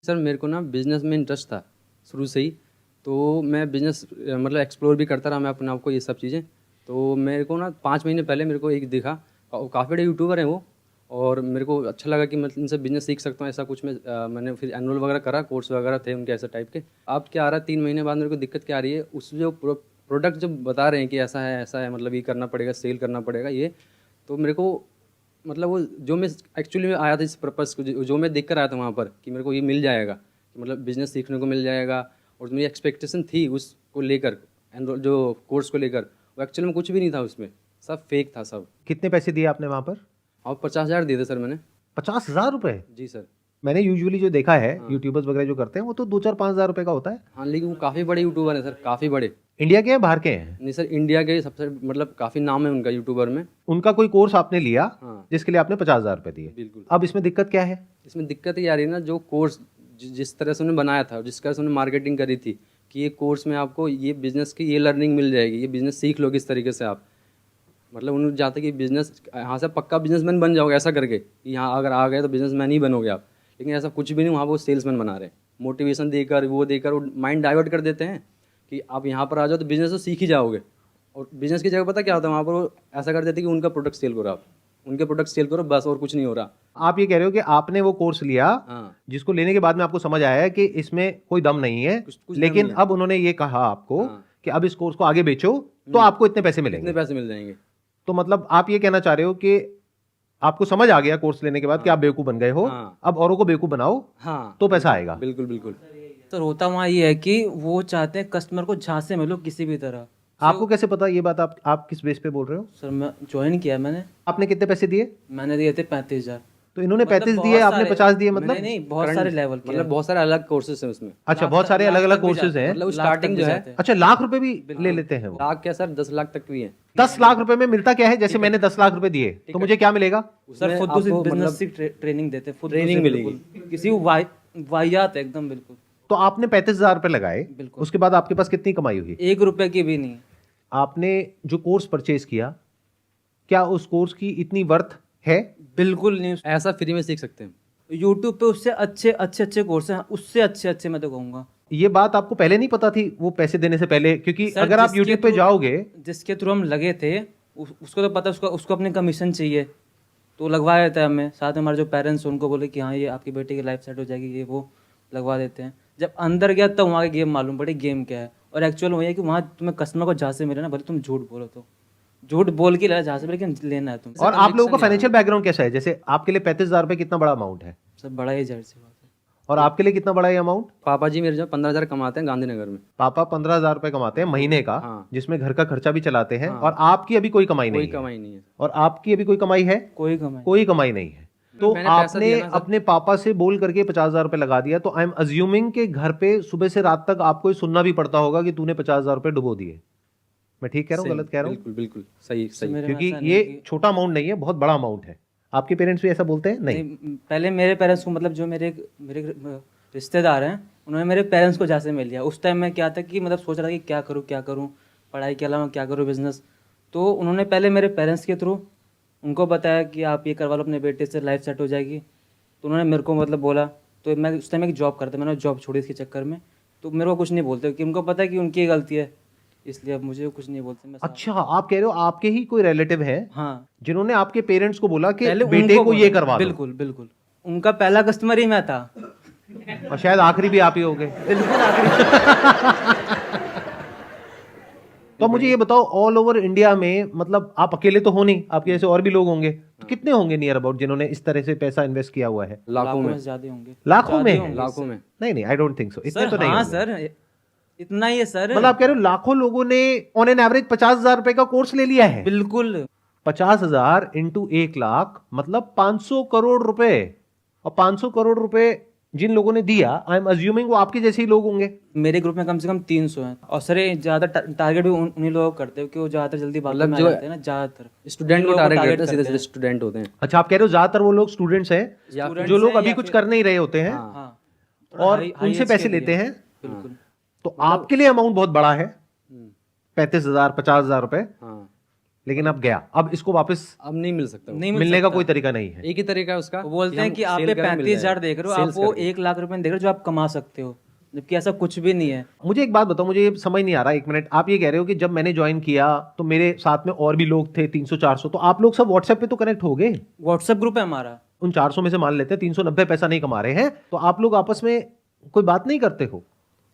Sir मेरे को ना बिज़नेस में इंटरेस्ट था शुरू से ही, तो मैं बिज़नेस मतलब एक्सप्लोर भी करता रहा मैं अपने आप को ये सब चीज़ें। तो मेरे को ना 5 महीने पहले मेरे को एक दिखा, काफ़ी बड़े यूट्यूबर हैं वो, और मेरे को अच्छा लगा कि मैं इनसे बिज़नेस सीख सकता हूँ ऐसा कुछ। मैंने फिर एनरोल वगैरह करा, कोर्स वगैरह थे उनके ऐसे टाइप के। अब क्या आ रहा है 3 महीने बाद मेरे को दिक्कत क्या आ रही है, उस जो प्रोडक्ट जो बता रहे हैं कि ऐसा है मतलब ये करना पड़ेगा, सेल करना पड़ेगा ये, तो मेरे को मतलब वो जो मैं एक्चुअली में आया था इस पर्पज़ को, जो मैं देख कर आया था वहाँ पर कि मेरे को ये मिल जाएगा, कि मतलब बिज़नेस सीखने को मिल जाएगा, और मेरी एक्सपेक्टेशन थी उसको लेकर, एनरोल जो कोर्स को लेकर, वो एक्चुअली में कुछ भी नहीं था उसमें, सब फेक था सब। कितने पैसे दिए आपने वहाँ पर? और 50,000 दिए थे सर मैंने। 50,000 रुपए? जी सर। मैंने यूजुअली जो देखा है हाँ। यूट्यूबर्स वगैरह जो करते हैं वो तो 2-4-5,000 रुपए का होता है। हाँ लेकिन वो काफ़ी बड़े यूट्यूबर हैं सर, काफ़ी बड़े। इंडिया के हैं बाहर के हैं? नहीं सर, इंडिया के सबसे मतलब काफ़ी नाम है उनका यूट्यूबर में। उनका कोई कोर्स आपने लिया हाँ जिसके लिए आपने 50,000 रुपए दिए? बिल्कुल। अब इसमें दिक्कत क्या है? इसमें दिक्कत ये आ रही है ना, जो कोर्स जिस तरह से उन्होंने बनाया था, जिस तरह से उन्होंने मार्केटिंग करी थी कि ये कोर्स में आपको ये बिज़नेस की ये लर्निंग मिल जाएगी, ये बिज़नेस सीख लो किस तरीके से आप, मतलब उन्होंने चाहते कि बिज़नेस यहाँ से पक्का बिजनेसमैन बन जाओगे ऐसा करके, कि यहाँ अगर आ गए तो बिजनेसमैन ही बनोगे आप। लेकिन ऐसा कुछ भी नहीं, वहाँ वो सेल्समैन बना रहे हैं, मोटिवेशन देकर वो माइंड डाइवर्ट कर देते हैं कि आप यहाँ पर आ जाओ तो बिज़नेस तो सीख ही जाओगे। और बिज़नेस की जगह पता क्या होता है वहाँ पर, वो ऐसा कर देते हैं कि उनका प्रोडक्ट सेल करो आप, उनके प्रोडक्ट सेल करो बस, और कुछ नहीं हो रहा। आप ये कह रहे हो कि आपने वो कोर्स लिया हाँ जिसको लेने के बाद में आपको समझ आया है कि इसमें कोई दम नहीं है, कुछ दम लेकिन नहीं है। अब उन्होंने ये कहा आपको हाँ। कि अब इस कोर्स को आगे बेचो तो आपको इतने पैसे कितने मिलेंगे। पैसे मिल जाएंगे। तो मतलब आप ये कहना चाह रहे हो कि आपको समझ आ गया कोर्स लेने के बाद कि आप बेवकूफ बन गए हो, हाँ। अब औरों को बेवकूफ बनाओ हाँ तो पैसा आएगा। बिल्कुल बिल्कुल। सर होता वहाँ ये है कि वो चाहते हैं कस्टमर को झांसे में लो किसी भी तरह। आपको कैसे पता ये बात? आप किस बेस पे बोल रहे हो? सर मैं ज्वाइन किया मैंने आपने कितने पैसे दिए? मैंने दिए थे 35,000। तो इन्होंने मतलब 35 बहुत दिए, आपने सारे- 50 दिए, मतलब? नहीं नहीं, बहुत सारे लेवल के मतलब बहुत सारे अलग कोर्सेज हैं उसमें। अच्छा, बहुत सारे अलग अलग कोर्सेज हैं। मतलब लाख स्टार्टिंग तक जो भी है जाते हैं। अच्छा, लाख रुपए भी ले लेते हैं वो? लाख क्या सर, 10 लाख तक भी है। 10 लाख रुपए में मिलता क्या है? जैसे मैंने 10 लाख रुपए दिए तो मुझे क्या मिलेगा? सर खुद आपको बिजनेस की ट्रेनिंग देते हैं, खुद ट्रेनिंग मिलेगी। किसी वाहियात है एकदम बिल्कुल। तो आपने 35,000 रुपए लगाए, बिल्कुल। उसके बाद आपके पास कितनी कमाई हुई? 1 रुपए की भी नहीं। आपने जो कोर्स परचेज किया, क्या उस कोर्स की इतनी वर्थ है? बिल्कुल नहीं। ऐसा फ्री में सीख सकते हैं। यूट्यूब पे उससे अच्छे कोर्स हैं, उससे अच्छे मैं तो कहूँगा। ये बात आपको पहले नहीं पता थी वो पैसे देने से पहले? क्योंकि सर, अगर आप जिसके यूट्यूब पे थ्रू- जाओगे, जिसके थ्रू हम लगे थे उसको तो पता, उसको अपनी कमीशन चाहिए तो लगवा देता है हमें। साथ में हमारे जो पेरेंट्स उनको बोले कि हाँ ये आपकी बेटी की लाइफ सेट हो जाएगी, ये वो लगवा देते हैं। जब अंदर गया तब वहाँ की गेम मालूम पड़ी गेम क्या है। और एक्चुअल वही है कि वहाँ तुम्हें कस्टमर को जहाँ से मिले ना, भले तुम झूठ बोलो तो झूठ बोल के जहाँ से मिले, लेकिन लेना है तुम। और आप लोगों का फाइनेंशियल बैकग्राउंड कैसा है? जैसे आपके लिए 35,000 रुपए कितना बड़ा अमाउंट है, सब बड़ा ही जाहिर सी बात है। और आपके लिए कितना बड़ा है अमाउंट? पापा जी मेरे जो 15,000 कमाते हैं गांधीनगर में। पापा 15,000 रुपए कमाते हैं महीने का, हाँ। जिसमें घर का खर्चा भी चलाते हैं, हाँ। और आपकी अभी कोई कमाई कोई नहीं है। कमाई नहीं है। और आपकी अभी कोई कमाई है? कोई कमाई कोई कमाई नहीं है। तो मैंने पैसा आपने दिया ना सर। अपने पापा से बोल करके 50,000 रुपए लगा दिया, तो आई एम अज्यूमिंग कि घर पे सुबह से रात तक आपको ये सुनना भी पड़ता होगा कि तूने 50,000 रुपए डुबो दिए। मैं ठीक कह रहा हूँ, गलत कह रहा हूँ? बिल्कुल बिल्कुल सही सही। मेरे में क्योंकि ऐसा नहीं ये है कि- छोटा अमाउंट नहीं है, बहुत बड़ा अमाउंट है। आपके पेरेंट्स भी ऐसा बोलते हैं? नहीं। पहले मेरे पेरेंट्स को, मतलब जो मेरे मेरे रिश्तेदार हैं, उन्होंने मेरे पेरेंट्स को जहाँ से मिल लिया। उस टाइम मैं क्या था कि मतलब सोच रहा था कि क्या करूँ पढ़ाई के अलावा क्या करूँ बिजनेस। तो उन्होंने पहले मेरे पेरेंट्स के थ्रू उनको बताया कि आप ये करवा लो अपने बेटे से, लाइफ सेट हो जाएगी। तो उन्होंने मेरे को मतलब बोला, तो मैं उस टाइम एक जॉब करता, मैंने जॉब छोड़ी इसके चक्कर में। तो मेरे को कुछ नहीं बोलते क्योंकि उनको पता है कि उनकी गलती है, इसलिए अब मुझे कुछ नहीं बोलते। मैं अच्छा, आप कह रहे हो आपके ही कोई रिलेटिव हैं हाँ, जिन्होंने आपके पेरेंट्स को बोला कि पहले बेटे उनको को ये बोला। करवा दो, बिल्कुल बिल्कुल, उनका पहला कस्टमर ही मैं था। और शायद आखिरी भी आप ही होंगे। तो मुझे ये बताओ, ऑल ओवर इंडिया में, मतलब आप अकेले तो हो नहीं, आपके जैसे और भी लोग होंगे, तो कितने होंगे नियर अबाउट जिन्होंने इस तरह से पैसा इन्वेस्ट किया हुआ है? लाखों में। ज्यादा होंगे। लाखों में? होंगे। लाखों में। नहीं, आई डोंट थिंक सो, इतने सर तो नहीं हाँ होंगे। सर, इतना ही है सर। मतलब आप कह रहे हो लाखों लोगों ने ऑन एन एवरेज 50,000 रुपए का कोर्स ले लिया है? बिल्कुल। 50,000 इंटू 1 लाख मतलब 500 करोड़ रुपए। और 500 करोड़ रुपए जिन लोगों ने दिया, आई एम अज्यूमिंग वो आपके जैसे ही लोग होंगे। मेरे ग्रुप में कम से कम 300 हैं। और सर ये ज्यादा टारगेट भी उन्हीं लोगों को करते हो कि वो ज्यादातर जल्दी बातों मतलब में आ जो जाते हैं ना, ज्यादातर स्टूडेंट को लोगों को टारगेट target करते हैं, सीधे करते सीधे स्टूडेंट होते हैं। अच्छा, आप कह रहे हो ज्यादातर वो लोग स्टूडेंट्स हैं Students जो लोग हैं अभी या कुछ फिर- कर नहीं रहे होते हैं, हाँ। हाँ, और high उनसे age पैसे के लिए। लेते हैं। बिल्कुल। तो आपके लिए अमाउंट बहुत बड़ा है, 35,000 50,000 रुपए। हाँ लेकिन अब गया, अब इसको वापस अब नहीं मिल सकता वो। नहीं मिल मिलने का सकता। कोई तरीका नहीं है। एक ही तरीका है उसका, वो बोलते हैं हम कि आप sale पे करें, मिल 35,000 जाएगा। देख रहे हो, Sales आप वो करके। 1 लाख रुपए देख रहे हो जो आप कमा सकते हो, जबकि ऐसा कुछ भी नहीं है। मुझे एक बात बताओ, मुझे ये समझ नहीं आ रहा, एक मिनट। आप ये कह रहे हो कि जब मैंने ज्वाइन किया तो मेरे साथ में और भी लोग थे 300-400, तो आप लोग सब व्हाट्सएप पे तो कनेक्ट हो गए। व्हाट्सएप ग्रुप है हमारा। उन 400 में से मान लेते हैं 390 पैसा नहीं कमा रहे हैं, तो आप लोग आपस में कोई बात नहीं करते हो?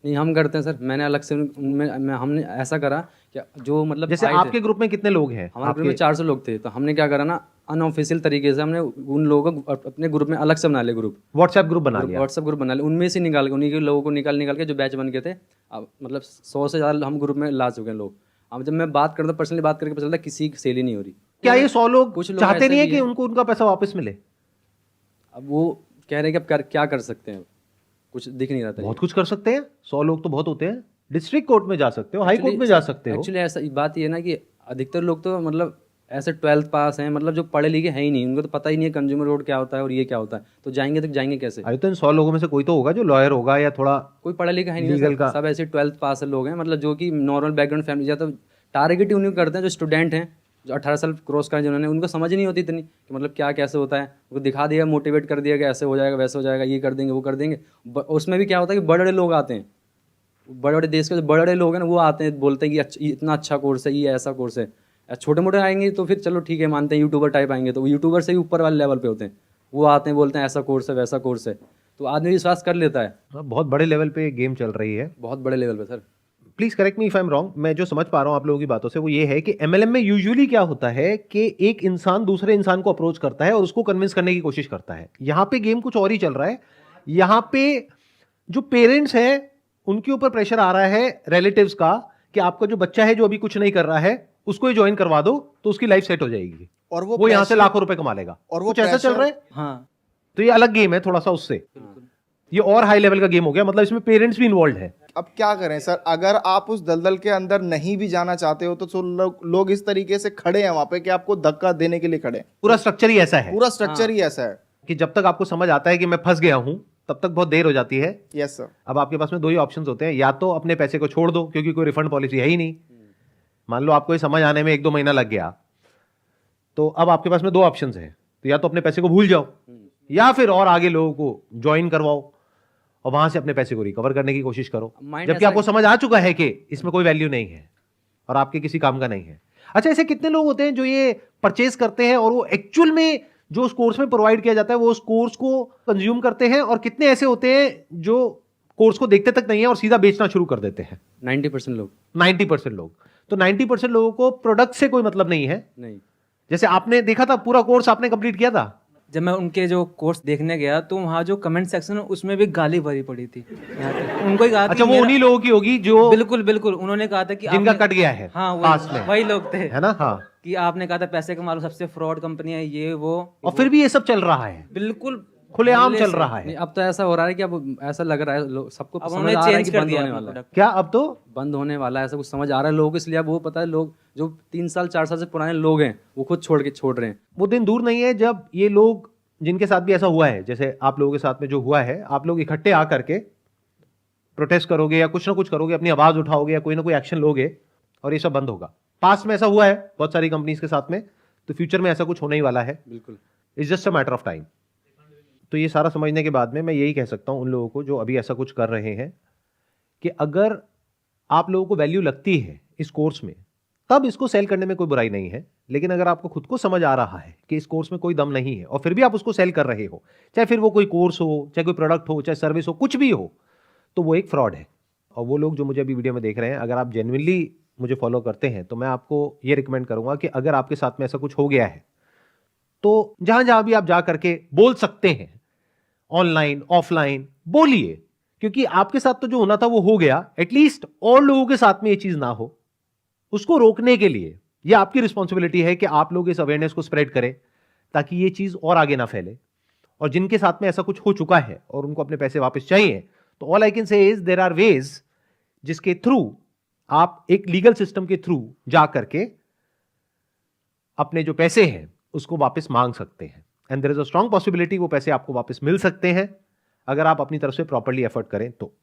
नहीं, हम करते हैं सर। मैंने अलग से हमने ऐसा करा कि जो मतलब जैसे आए थे, आपके ग्रुप में कितने लोग हैं? हमारे ग्रुप में 400 लोग थे, तो हमने क्या करा ना, अनऑफिशियल तरीके से हमने उन लोगों को अपने ग्रुप में अलग से बना लिया, ग्रुप व्हाट्सएप ग्रुप बना लिया। व्हाट्सएप ग्रुप बना लिया, उनमें से निकाल के, उन्हीं के लोगों को निकाल के जो बैच बन गए थे, अब मतलब 100 से ज़्यादा हम ग्रुप में ला चुके हैं लोग। अब जब मैं बात करता हूँ, पर्सनली बात करके पता चलता है किसी की सेल ही नहीं हो रही। क्या ये 100 लोग कुछ लोग चाहते ऐसे नहीं है भी कि हैं। उनको उनका पैसा वापस मिले? अब वो कह रहे हैं कि अब क्या कर सकते हैं, कुछ दिख नहीं रहा था। बहुत कुछ कर सकते हैं, 100 लोग तो बहुत होते हैं। डिस्ट्रिक्ट कोर्ट में जा सकते हो, हाई कोर्ट में जा सकते हो। एक्चुअली ऐसा बात ये है ना कि अधिकतर लोग तो मतलब ऐसे 12th पास हैं, मतलब जो पढ़े लिखे हैं ही नहीं, उनको तो पता ही नहीं है कंज्यूमर रोड क्या होता है और ये क्या होता है, तो जाएंगे कैसे? अरे तो इन 100 लोगों में से कोई तो होगा जो लॉयर होगा या थोड़ा कोई पढ़ा लिखा है नहीं लीगल सर, का। सब ऐसे 12th पास लोग हैं, मतलब जो कि नॉर्मल बैकग्राउंड फैमिली, या तो टारगेट ही उन्हीं को करते हैं जो स्टूडेंट हैं, जो 18 साल क्रॉस करें जिन्होंने, उनको समझ ही नहीं होती इतनी कि मतलब क्या कैसे होता है। उनको दिखा दिया, मोटिवेट कर दिया कि ऐसे हो जाएगा, वैसे हो जाएगा, ये कर देंगे, वो कर देंगे। उसमें भी क्या होता है कि बड़े बड़े लोग आते हैं, बड़े बड़े देश के जो बड़े बड़े लोग हैं ना, वो आते हैं, बोलते हैं कि इतना अच्छा कोर्स है, ये ऐसा कोर्स है। छोटे मोटे आएंगे तो फिर चलो ठीक है, मानते हैं, यूट्यूबर टाइप आएंगे तो वो यूट्यूबर से भी ऊपर वाले लेवल पे होते हैं, वो आते हैं, बोलते हैं ऐसा कोर्स है, वैसा कोर्स है, तो आदमी विश्वास कर लेता है। बहुत बड़े लेवल पे गेम चल रही है। बहुत बड़े लेवल पे sir. Please correct me if I am wrong. मैं जो समझ पा रहा हूं आप लोगों की बातों से वो ये है कि एमएलएम में यूजुअली क्या होता है कि एक इंसान दूसरे इंसान को अप्रोच करता है और उसको कन्विंस करने की कोशिश करता है। यहां पे गेम कुछ और ही चल रहा है। यहां पे जो पेरेंट्स हैं उनके ऊपर प्रेशर आ रहा है रिलेटिव्स का कि आपका जो बच्चा है जो अभी कुछ नहीं कर रहा है उसको ही ज्वाइन करवा दो तो उसकी लाइफ सेट हो जाएगी और वो यहां से लाखों रुपए कमा लेगा। और वो कुछ ऐसा चल रहा है। हाँ, तो ये अलग गेम है थोड़ा सा उससे, ये और हाई लेवल का गेम हो गया, मतलब इसमें पेरेंट्स भी इन्वॉल्व है। अब क्या करें सर, अगर आप उस दलदल के अंदर नहीं भी जाना चाहते हो तो लोग इस तरीके से खड़े हैं वहां पे कि आपको धक्का देने के लिए खड़े हैं। पूरा स्ट्रक्चर ही ऐसा है पूरा स्ट्रक्चर ही ऐसा है। कि जब तक आपको समझ आता है कि मैं फंस गया हूं तब तक बहुत देर हो जाती है। Yes sir. अब आपके पास में दो ही ऑप्शंस होते हैं, या तो अपने पैसे को छोड़ दो क्योंकि कोई रिफंड पॉलिसी है ही नहीं। मान लो आपको ये समझ आने में 1-2 महीना लग गया, तो अब आपके पास में दो ऑप्शंस हैं, तो या तो अपने पैसे को भूल जाओ या फिर और आगे लोगों को ज्वाइन करवाओ और वहां से अपने पैसे को रिकवर करने की कोशिश करो, Mind जबकि ऐसा आपको समझ आ चुका है कि इसमें कोई वैल्यू नहीं है और आपके किसी काम का नहीं है। अच्छा, ऐसे कितने लोग होते हैं जो ये परचेज करते हैं और वो एक्चुअल में जो उस कोर्स में प्रोवाइड किया जाता है वो उस कोर्स को कंज्यूम करते हैं, और कितने ऐसे होते हैं जो कोर्स को देखते तक नहीं है और सीधा बेचना शुरू कर देते हैं? 90% लोग 90% लोग। तो 90% लोगों को प्रोडक्ट से कोई मतलब नहीं है। नहीं। जैसे आपने देखा था पूरा कोर्स आपने कंप्लीट किया था, जब मैं उनके जो कोर्स देखने गया तो वहाँ जो कमेंट सेक्शन है उसमें भी गाली भरी पड़ी थी। उनको ही कहा था अच्छा कि वो मेरा- उन्हीं लोगों की होगी जो बिल्कुल बिल्कुल, उन्होंने कहा था कि जिनका आपने- कट गया है हाँ पास में, वही लोग थे, है ना? हाँ। कि आपने कहा था पैसे कमा लो, सबसे फ्रॉड कंपनी है ये वो, और फिर भी ये सब चल रहा है, बिल्कुल खुलेआम मोहल्ले चल से। रहा नहीं, है। अब तो ऐसा हो रहा है कि अब ऐसा लग रहा है सबको अब समझ उन्होंने आ रहा है चेंज कि कर बंद दिया होने अपना वाला है, प्रोडक्ट। क्या अब तो बंद होने वाला है, ऐसा कुछ समझ आ रहा है लोगों को। इसलिए अब वो पता है, लोग जो 3 साल 4 साल से पुराने लोग हैं वो खुद छोड़ रहे हैं। वो दिन दूर नहीं है जब ये लोग जिनके साथ भी ऐसा हुआ है, जैसे आप लोगों के साथ में जो हुआ है, आप लोग इकट्ठे आ करके प्रोटेस्ट करोगे या कुछ ना कुछ करोगे, अपनी आवाज उठाओगे या कोई ना कोई एक्शन लोगे और ये सब बंद होगा। पास्ट में ऐसा हुआ है बहुत सारी कंपनीज के साथ में, तो फ्यूचर में ऐसा कुछ होने ही वाला है। बिल्कुल। It's just a matter of time. तो ये सारा समझने के बाद में मैं यही कह सकता हूं उन लोगों को जो अभी ऐसा कुछ कर रहे हैं कि अगर आप लोगों को वैल्यू लगती है इस कोर्स में तब इसको सेल करने में कोई बुराई नहीं है, लेकिन अगर आपको खुद को समझ आ रहा है कि इस कोर्स में कोई दम नहीं है और फिर भी आप उसको सेल कर रहे हो, चाहे फिर वो कोई कोर्स हो, चाहे कोई प्रोडक्ट हो, चाहे सर्विस हो, कुछ भी हो, तो वो एक फ्रॉड है। और वो लोग जो मुझे अभी वीडियो में देख रहे हैं, अगर आप जेन्युइनली मुझे फॉलो करते हैं तो मैं आपको ये रिकमेंड करूंगा कि अगर आपके साथ में ऐसा कुछ हो गया है तो जहां जहां भी आप जा करके बोल सकते हैं, ऑनलाइन ऑफलाइन बोलिए, क्योंकि आपके साथ तो जो होना था वो हो गया, एटलीस्ट और लोगों के साथ में ये चीज ना हो, उसको रोकने के लिए ये आपकी रिस्पॉन्सिबिलिटी है कि आप लोग इस अवेयरनेस को स्प्रेड करें ताकि ये चीज और आगे ना फैले। और जिनके साथ में ऐसा कुछ हो चुका है और उनको अपने पैसे वापस चाहिए, तो all I can say is there are ways जिसके थ्रू आप एक लीगल सिस्टम के थ्रू जा करके अपने जो पैसे हैं उसको वापस मांग सकते हैं, and there is a strong possibility वो पैसे आपको वापस मिल सकते हैं अगर आप अपनी तरफ से प्रॉपर्ली एफर्ट करें तो।